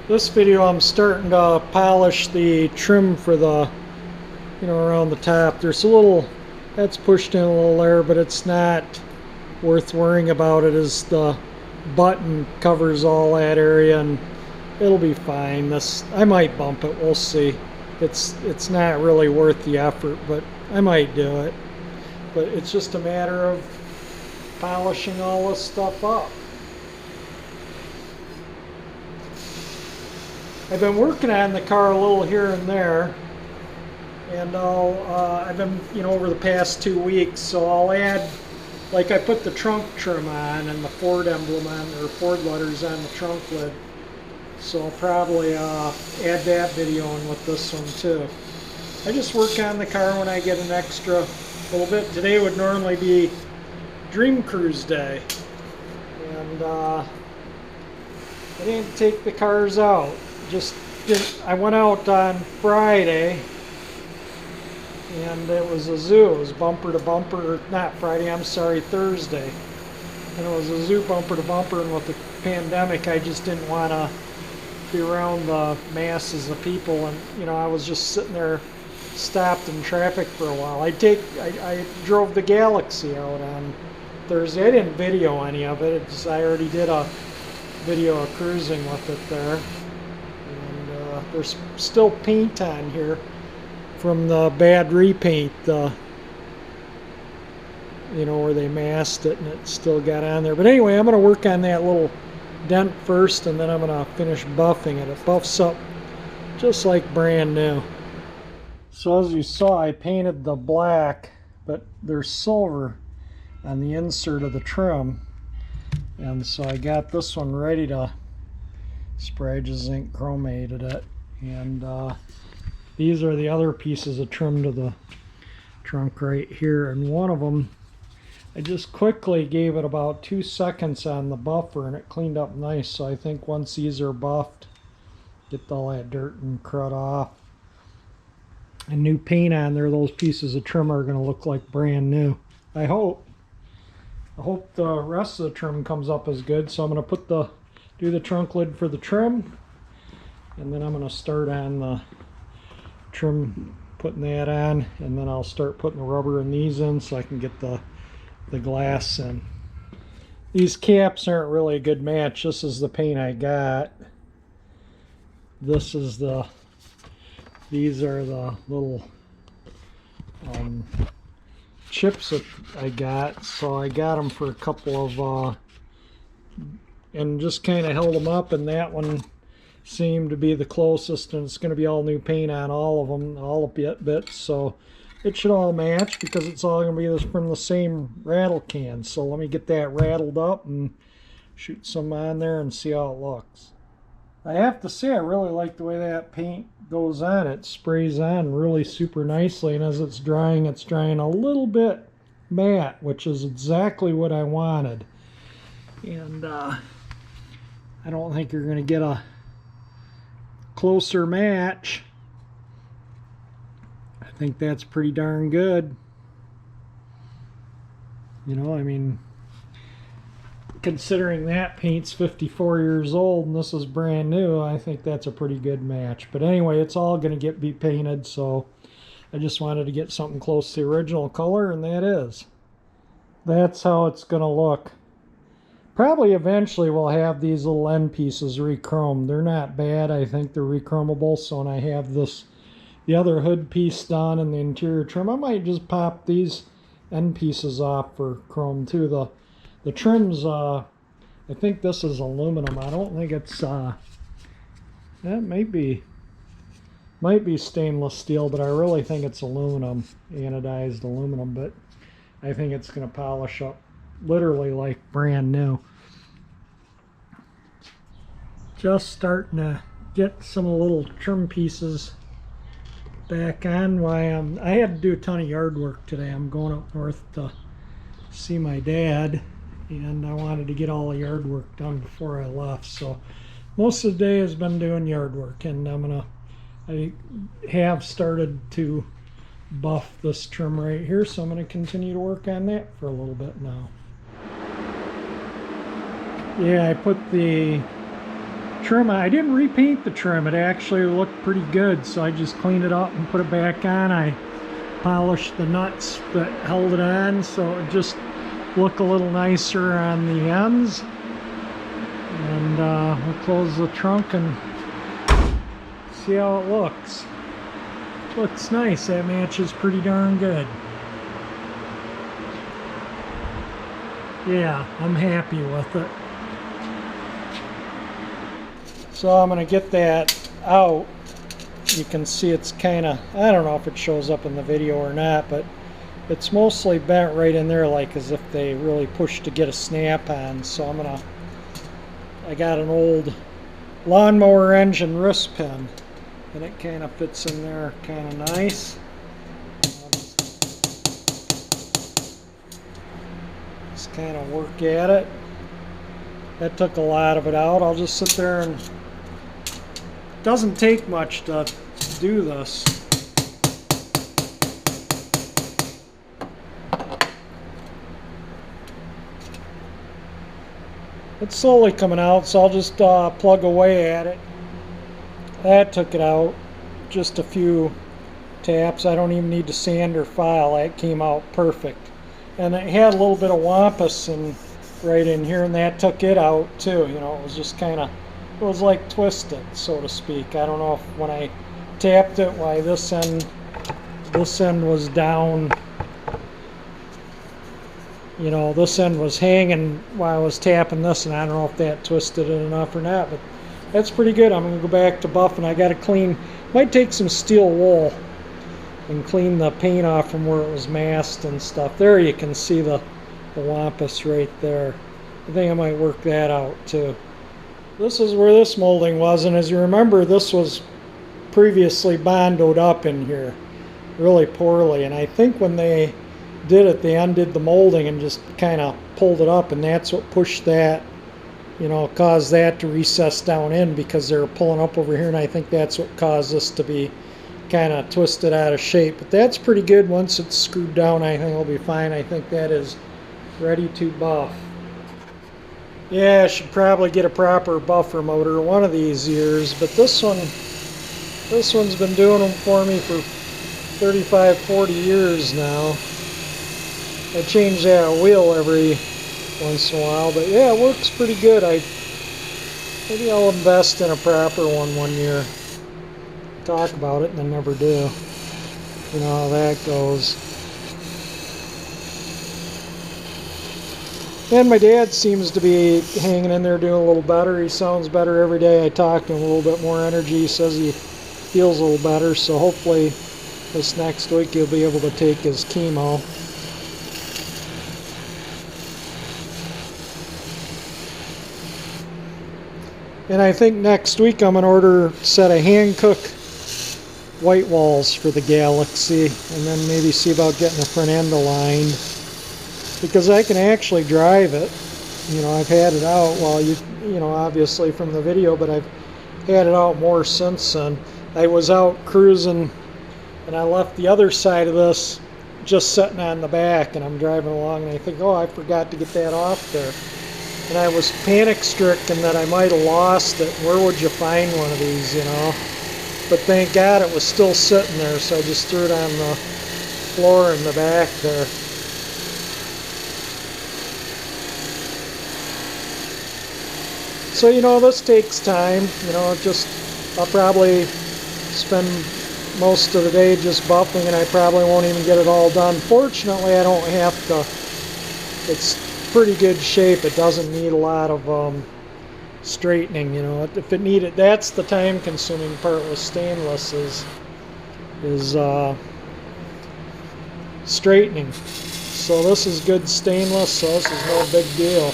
This video I'm starting to polish the trim for the, around the top. There's a little, that's pushed in a little there, but it's not worth worrying about it as the button covers all that area and it'll be fine. I might bump it, we'll see. It's not really worth the effort, but I might do it. But it's just a matter of polishing all this stuff up. I've been working on the car a little here and there, and I've been, over the past 2 weeks, so I'll add, like I put the trunk trim on and the Ford emblem on, or Ford letters on the trunk lid, so I'll probably add that video in with this one too. I just work on the car when I get an extra little bit. Today would normally be Dream Cruise day, and I didn't take the cars out. I went out on Friday, and it was a zoo. It was bumper to bumper, not Friday, I'm sorry, Thursday. And it was a zoo bumper to bumper, and with the pandemic, I just didn't want to be around the masses of people, and I was just sitting there stopped in traffic for a while. I drove the Galaxie out on Thursday. I didn't video any of it. I already did a video of cruising with it there. There's still paint on here from the bad repaint, where they masked it and it still got on there. But anyway, I'm going to work on that little dent first, and then I'm going to finish buffing it. It buffs up just like brand new. So as you saw, I painted the black, but there's silver on the insert of the trim. And so I got this one ready to spray. I just zinc chromated it. And these are the other pieces of trim to the trunk right here. And one of them, I just quickly gave it about 2 seconds on the buffer and it cleaned up nice. So I think once these are buffed, get all that dirt and crud off, and new paint on there, those pieces of trim are going to look like brand new. I hope the rest of the trim comes up as good. So I'm going to do the trunk lid for the trim, and then I'm going to start on the trim, putting that on, and then I'll start putting the rubber in these in so I can get the glass in. These caps aren't really a good match. This is the paint I got. These are the little chips that I got. So I got them for a couple of and just kind of held them up, and that one seemed to be the closest, and it's going to be all new paint on all of them, all the bits, so it should all match because it's all going to be from the same rattle can. So let me get that rattled up and shoot some on there and see how it looks. I have to say, I really like the way that paint goes on. It sprays on really super nicely, and as it's drying a little bit matte, which is exactly what I wanted. And I don't think you're going to get a closer match. I think that's pretty darn good. I mean, considering that paint's 54 years old and this is brand new, I think that's a pretty good match. But anyway, it's all going to be painted, so I just wanted to get something close to the original color, and that's how it's going to look. Probably eventually we'll have these little end pieces re-chromed. They're not bad. I think they're re-chromable. So when I have the other hood piece done and the interior trim, I might just pop these end pieces off for chrome too. The trims, I think this is aluminum. I don't think it's that might be stainless steel, but I really think it's aluminum, anodized aluminum. But I think it's going to polish up literally like brand new. Just starting to get some little trim pieces back on. I had to do a ton of yard work today. I'm going up north to see my dad, and I wanted to get all the yard work done before I left. So most of the day has been doing yard work, and I have started to buff this trim right here, so I'm going to continue to work on that for a little bit now. Yeah, I put the trim, I didn't repaint the trim. It actually looked pretty good, so I just cleaned it up and put it back on. I polished the nuts that held it on, so it just looked a little nicer on the ends. And we'll close the trunk and see how it looks. Looks nice. That matches pretty darn good. Yeah, I'm happy with it. So I'm going to get that out. You can see it's kind of, I don't know if it shows up in the video or not, but it's mostly bent right in there like as if they really pushed to get a snap on. So I got an old lawnmower engine wrist pin, and it kind of fits in there kind of nice. Just kind of work at it. That took a lot of it out. I'll just sit there, and it doesn't take much to do this. It's slowly coming out, so I'll just plug away at it. That took it out. Just a few taps. I don't even need to sand or file. That came out perfect. And it had a little bit of wampus right in here, and that took it out too. You know, it was just kind of, it was like twisted, so to speak. I don't know if when I tapped it, why this end was down. You know, this end was hanging while I was tapping this, and I don't know if that twisted it enough or not, but that's pretty good. I'm going to go back to buffing. I got to clean, might take some steel wool and clean the paint off from where it was masked and stuff. There you can see the wampus right there. I think I might work that out too. This is where this molding was, and as you remember, this was previously bondoed up in here really poorly, and I think when they did it, they undid the molding and just kind of pulled it up, and that's what pushed that, you know, caused that to recess down in, because they were pulling up over here, and I think that's what caused this to be kind of twisted out of shape. But that's pretty good. Once it's screwed down, I think it'll be fine. I think that is ready to buff. Yeah, I should probably get a proper buffer motor one of these years, but this one's been doing them for me for 35, 40 years now. I change that wheel every once in a while, but yeah, it works pretty good. Maybe I'll invest in a proper one year. Talk about it and then never do. You know how that goes. And my dad seems to be hanging in there, doing a little better. He sounds better every day. I talk to him, a little bit more energy. He says he feels a little better, so hopefully this next week he'll be able to take his chemo. And I think next week I'm going to order a set of hand-cooked white walls for the Galaxie, and then maybe see about getting the front end aligned, because I can actually drive it. You know, I've had it out, well, you know, obviously from the video, but I've had it out more since then. I was out cruising, and I left the other side of this just sitting on the back, and I'm driving along, and I think, oh, I forgot to get that off there. And I was panic-stricken that I might have lost it. Where would you find one of these, you know? But thank God it was still sitting there, so I just threw it on the floor in the back there. So, you know, this takes time. You know, I'll probably spend most of the day just buffing, and I probably won't even get it all done. Fortunately, I don't have to. It's pretty good shape. It doesn't need a lot of straightening, you know. If it needed, that's the time consuming part with stainless is straightening. So this is good stainless, so this is no big deal.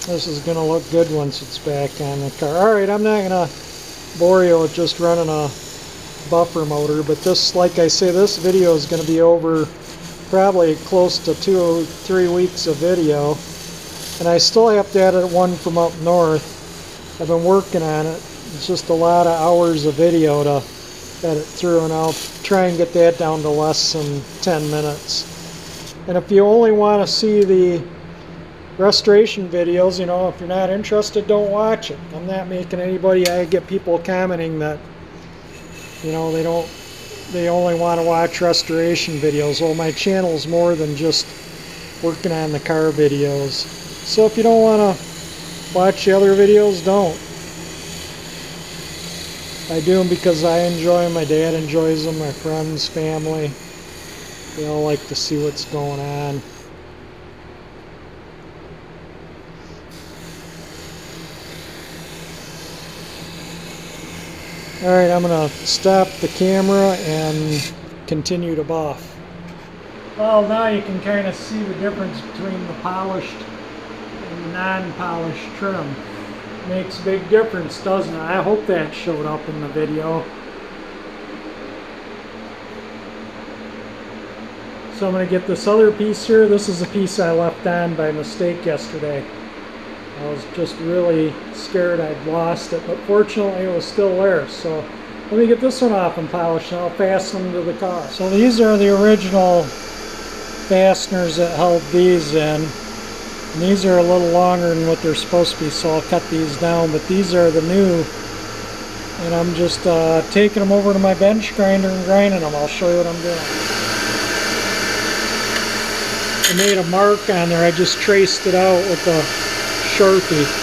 This is going to look good once it's back on the car. Alright, I'm not going to bore you with just running a buffer motor, but this, like I say, this video is going to be over probably close to 2 or 3 weeks of video, and I still have to edit one from up north. I've been working on it. It's just a lot of hours of video to edit through, and I'll try and get that down to less than 10 minutes. And if you only want to see the restoration videos, you know, if you're not interested, don't watch it. I'm not making anybody. I get people commenting that, you know, they only want to watch restoration videos. Well, my channel is more than just working on the car videos. So if you don't want to watch the other videos, don't. I do them because I enjoy them, my dad enjoys them, my friends, family. They all like to see what's going on. Alright, I'm going to stop the camera and continue to buff. Well, now you can kind of see the difference between the polished and the non-polished trim. Makes a big difference, doesn't it? I hope that showed up in the video. So I'm going to get this other piece here. This is a piece I left on by mistake yesterday. I was just really scared I'd lost it, but fortunately it was still there. So let me get this one off and polish, and I'll fasten them to the car. So these are the original fasteners that held these in. And these are a little longer than what they're supposed to be, so I'll cut these down. But these are the new, and I'm just taking them over to my bench grinder and grinding them. I'll show you what I'm doing. I made a mark on there. I just traced it out with a Sharpie.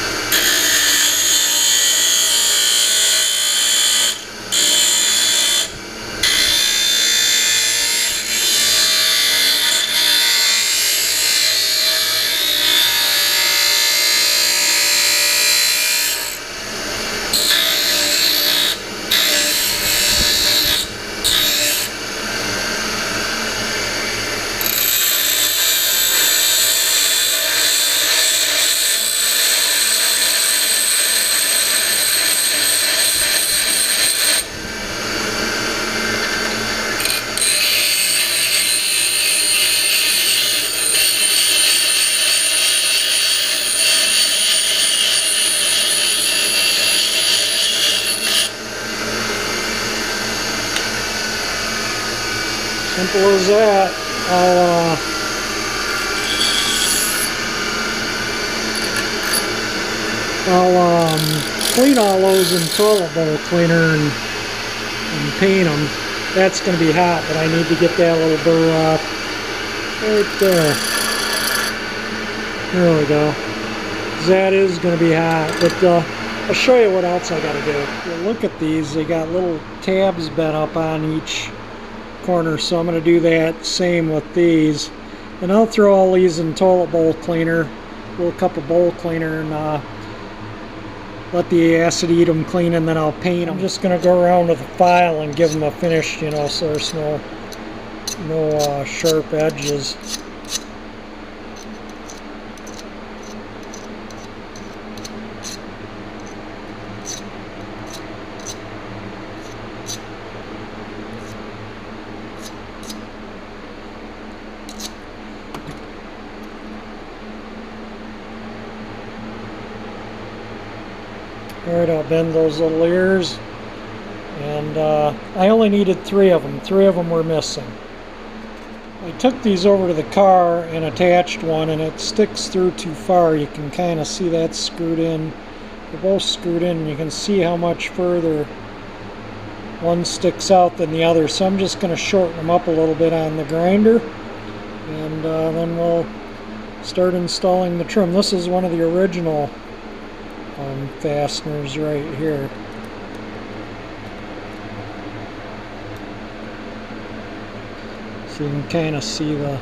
Simple as that. I'll clean all those in toilet bowl cleaner and paint them. That's going to be hot, but I need to get that little burr off right there. There we go. That is going to be hot, but I'll show you what else I got to do. If you look at these, they got little tabs bent up on each corner, so I'm going to do that same with these, and I'll throw all these in toilet bowl cleaner, a little cup of bowl cleaner, and let the acid eat them clean, and then I'll paint them. I'm just going to go around with a file and give them a finish, you know, so there's no sharp edges. Alright, I'll bend those little ears, and I only needed 3 of them. 3 of them were missing. I took these over to the car and attached one, and it sticks through too far. You can kind of see that's screwed in. They're both screwed in, and you can see how much further one sticks out than the other. So I'm just going to shorten them up a little bit on the grinder, and then we'll start installing the trim. This is one of the original fasteners right here. So you can kind of see the,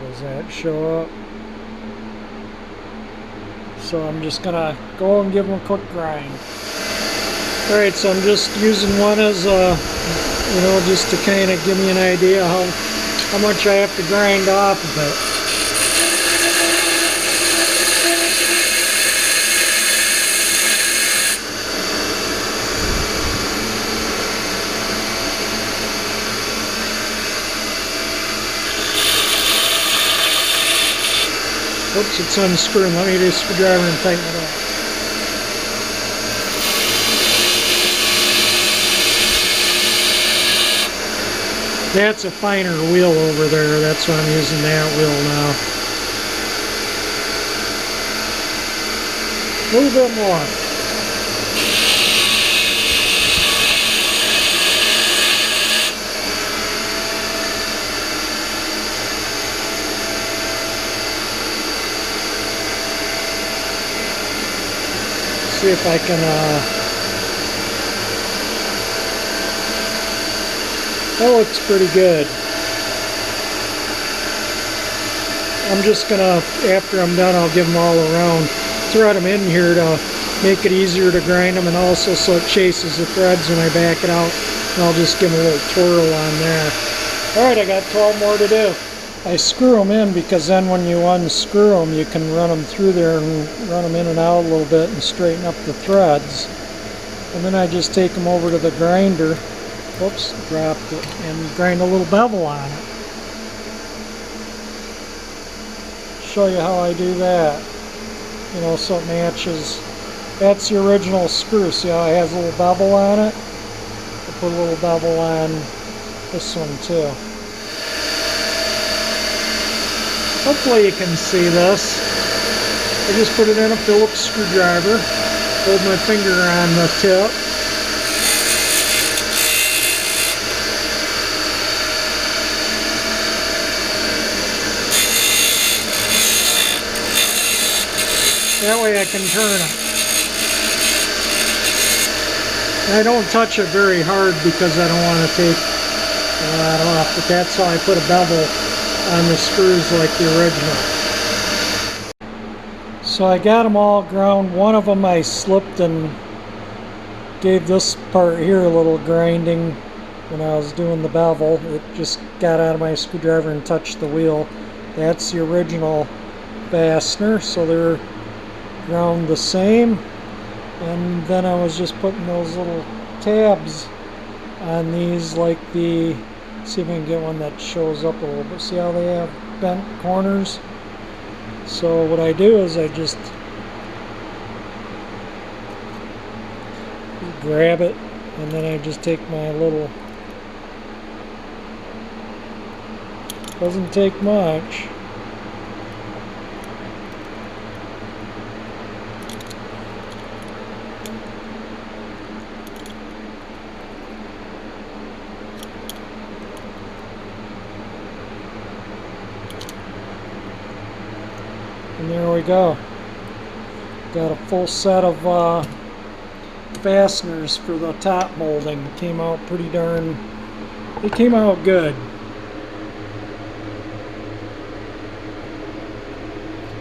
does that show up? So I'm just gonna go and give them a quick grind. Alright, so I'm just using one as a, you know, just to kind of give me an idea how much I have to grind off of it. Oops, it's unscrewing. Let me do a screwdriver and tighten it up. That's a finer wheel over there. That's why I'm using that wheel now. A little bit more. See if I can, that looks pretty good. I'm just gonna, after I'm done, I'll give them all around. Thread them in here to make it easier to grind them, and also so it chases the threads when I back it out. And I'll just give them a little twirl on there. Alright, I got 12 more to do. I screw them in because then when you unscrew them, you can run them through there and run them in and out a little bit and straighten up the threads. And then I just take them over to the grinder. Whoops, dropped it. And grind a little bevel on it. Show you how I do that. You know, so it matches. That's the original screw. See how it has a little bevel on it? I'll put a little bevel on this one too. Hopefully you can see this. I just put it in a Phillips screwdriver. Hold my finger on the tip. That way I can turn it. And I don't touch it very hard because I don't want to take that off, but that's how I put a bevel on the screws like the original. So I got them all ground. One of them I slipped and gave this part here a little grinding when I was doing the bevel. It just got out of my screwdriver and touched the wheel. That's the original fastener, so they're ground the same. And then I was just putting those little tabs on these, like the, see if I can get one that shows up a little bit. See how they have bent corners? So what I do is I just grab it, and then I just take my little, doesn't take much. And there we go. Got a full set of fasteners for the top molding. Came out pretty darn, it came out good.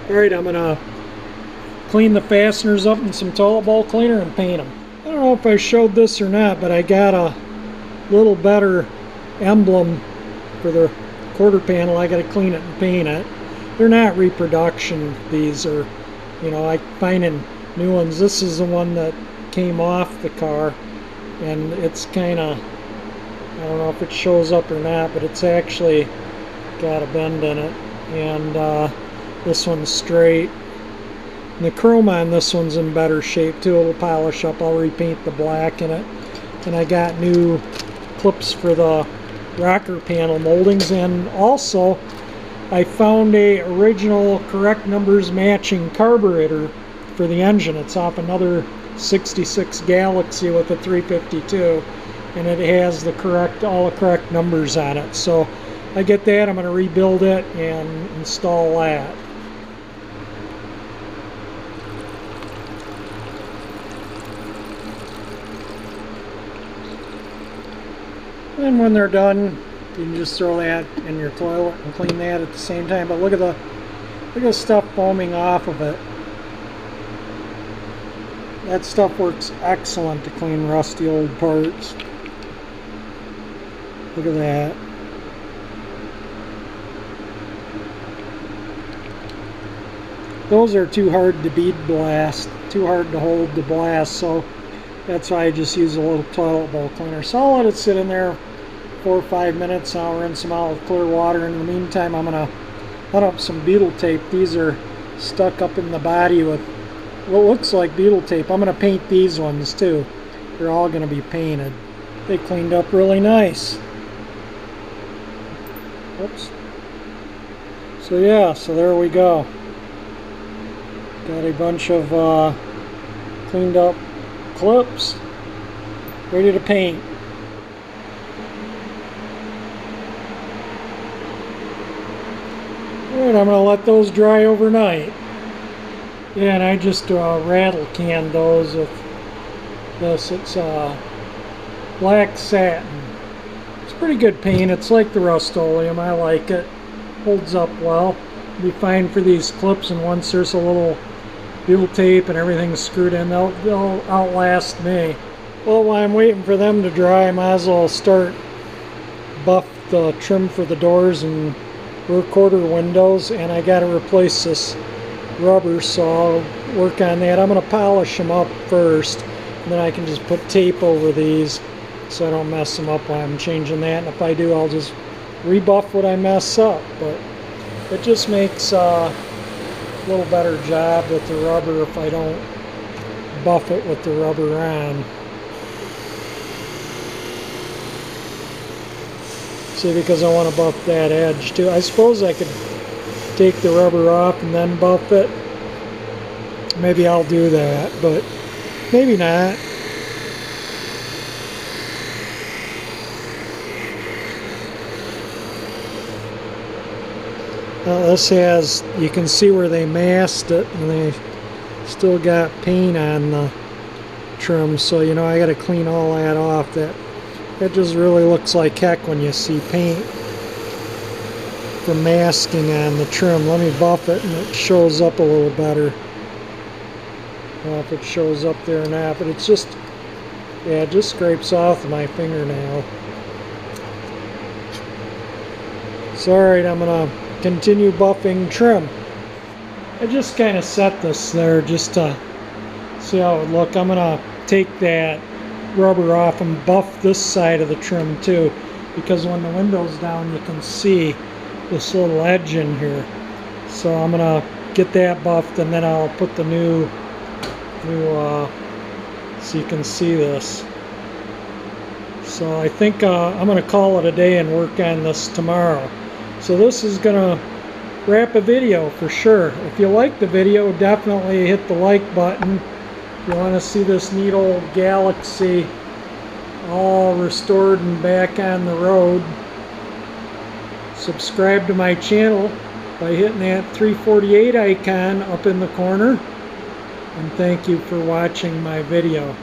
Alright, I'm gonna clean the fasteners up in some toilet bowl cleaner and paint them. I don't know if I showed this or not, but I got a little better emblem for the quarter panel. I gotta clean it and paint it. They're not reproduction, these are, you know, I finding new ones. This is the one that came off the car, and it's kind of, I don't know if it shows up or not, but it's actually got a bend in it. And this one's straight. And the chrome on this one's in better shape too. It'll polish up. I'll repaint the black in it. And I got new clips for the rocker panel moldings, and also I found a original correct numbers matching carburetor for the engine. It's off another 66 Galaxie with a 352, and it has the correct, all the correct numbers on it. So I get that, I'm going to rebuild it and install that. And when they're done, you can just throw that in your toilet and clean that at the same time. But look at the stuff foaming off of it. That stuff works excellent to clean rusty old parts. Look at that. Those are too hard to bead blast, too hard to hold to blast, so that's why I just use a little toilet bowl cleaner. So I'll let it sit in there 4 or 5 minutes, and I'll rinse them out with clear water. In the meantime, I'm going to put up some beetle tape. These are stuck up in the body with what looks like butyl tape. I'm going to paint these ones too. They're all going to be painted. They cleaned up really nice. Oops. So yeah, so there we go. Got a bunch of cleaned up clips ready to paint. Alright, I'm going to let those dry overnight. Yeah, and I just rattle canned those with this. It's black satin. It's pretty good paint. It's like the Rust-Oleum. I like it. Holds up well. Be fine for these clips, and once there's a little butyl tape and everything's screwed in, they'll outlast me. Well, while I'm waiting for them to dry, I might as well start buff the trim for the doors and rear quarter windows, and I got to replace this rubber, so I'll work on that. I'm going to polish them up first, and then I can just put tape over these so I don't mess them up while I'm changing that, and if I do, I'll just rebuff what I mess up. But it just makes a little better job with the rubber if I don't buff it with the rubber on. See, because I want to buff that edge too. I suppose I could take the rubber off and then buff it. Maybe I'll do that, but maybe not. This has, you can see where they masked it, and they still got paint on the trim, so you know I got to clean all that off. That just really looks like heck when you see paint from masking on the trim. Let me buff it and it shows up a little better. I don't know if it shows up there or not, but it's just, yeah, it just scrapes off my fingernail. So alright, I'm going to continue buffing trim. I just kind of set this there just to see how it would look. I'm going to take that rubber off and buff this side of the trim too, because when the window's down you can see this little edge in here. So I'm going to get that buffed, and then I'll put the new so you can see this. So I think I'm going to call it a day and work on this tomorrow. So this is going to wrap a video for sure. If you like the video, definitely hit the like button. If you want to see this neat old Galaxie all restored and back on the road, subscribe to my channel by hitting that 348 icon up in the corner. And thank you for watching my video.